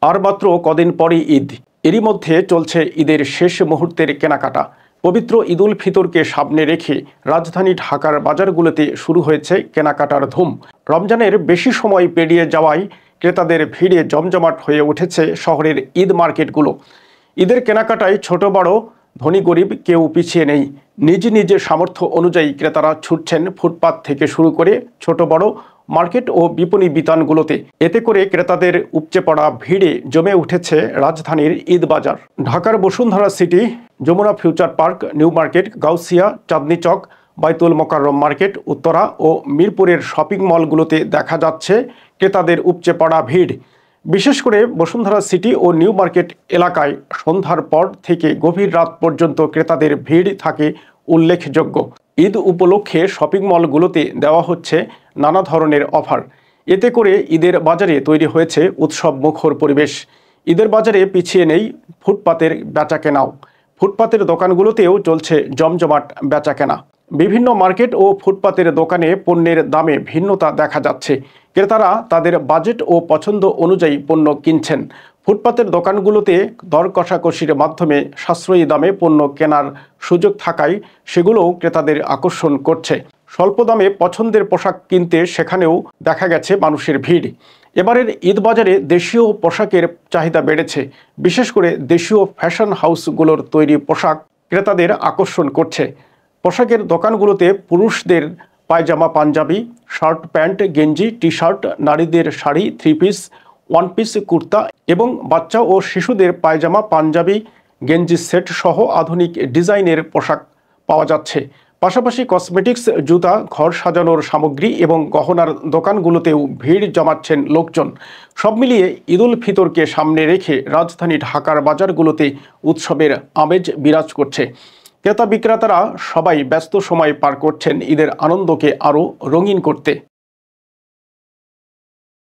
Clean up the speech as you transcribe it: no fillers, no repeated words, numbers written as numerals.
আর মাত্র কদিন পরই ঈদ। এরই মধ্যে চলছে ঈদের শেষ মুহূর্তের কেনাকাটা। পবিত্র ঈদ উল ফিতরকে সামনে রেখে রাজধানী ঢাকার বাজারগুলোতে শুরু হয়েছে কেনাকাটার ধুম। রমজানের বেশি সময় পেরিয়ে যাওয়ায় ক্রেতাদের ভিড়ে জমজমাট হয়ে উঠেছে শহরের ঈদ মার্কেটগুলো। ঈদের কেনাকাটায় ছোট বড়, ধনী গরিব কেউ পিছিয়ে নেই। নিজ নিজের সামর্থ্য অনুযায়ী ক্রেতারা ছুটছেন ফুটপাত থেকে শুরু করে ছোট বড় মার্কেট ও বিপণী বিতানগুলোতে। এতে করে ক্রেতাদের উপচে পড়া ভিড়ে জমে উঠেছে রাজধানীর ঈদ বাজার। ঢাকার Bashundhara City, Jamuna Future Park, New Market, Gausia, Chandni Chowk, Baitul Mukarram market, Uttara ও মিরপুরের শপিং মলগুলোতে দেখা যাচ্ছে ক্রেতাদের উপচে পড়া ভিড়। বিশেষ করে বসুন্ধরা সিটি ও নিউ মার্কেট এলাকায় সন্ধ্যার পর থেকে গভীর রাত পর্যন্ত ক্রেতাদের ভিড় থাকে উল্লেখযোগ্য। ঈদ উপলক্ষে শপিং মলগুলোতে দেওয়া হচ্ছে নানা ধরনের অফার। এতে করে ঈদের বাজারে তৈরি হয়েছে উৎসব মুখর পরিবেশ। ঈদের বাজারে পিছিয়ে নেই ফুটপাতের বেচাকেনাও। ফুটপাতের দোকানগুলোতেও চলছে জমজমাট বেচাকেনা। বিভিন্ন মার্কেট ও ফুটপাতের দোকানে পণ্যের দামে ভিন্নতা দেখা যাচ্ছে। ক্রেতারা তাদের বাজেট ও পছন্দ অনুযায়ী পণ্য কিনছেন। ফুটপাতের দোকানগুলোতে দর কষাকষির মাধ্যমে সাশ্রয়ী দামে পণ্য কেনার সুযোগ থাকায় সেগুলোও ক্রেতাদের আকর্ষণ করছে। স্বল্প দামে পছন্দের পোশাক কিনতে সেখানেও দেখা গেছে মানুষের ভিড়। এবারের ঈদ বাজারে দেশীয় পোশাকের চাহিদা বেড়েছে। বিশেষ করে দেশীয় ফ্যাশন হাউসগুলোর তৈরি পোশাক ক্রেতাদের আকর্ষণ করছে। পোশাকের দোকানগুলোতে পুরুষদের পায়জামা, পাঞ্জাবি, শার্ট, প্যান্ট, গেঞ্জি, টি শার্ট, নারীদের sari, three piece, one piece, kurta এবং বাচ্চা ও শিশুদের পায়জামা, পাঞ্জাবি, গেঞ্জি সেট সহ আধুনিক ডিজাইনের পোশাক পাওয়া যাচ্ছে। পাশাপাশি কসমেটিক্স, জুতা, ঘর সাজানোর সামগ্রী এবং গহনার দোকানগুলোতেও ভিড় জমাচ্ছেন লোকজন। সব মিলিয়ে ঈদ উল ফিতরকে সামনে রেখে রাজধানী ঢাকার বাজারগুলোতে উৎসবের আমেজ বিরাজ করছে। ক্রেতা বিক্রেতারা সবাই ব্যস্ত সময় পার করছেন ঈদের আনন্দকে আরও রঙিন করতে।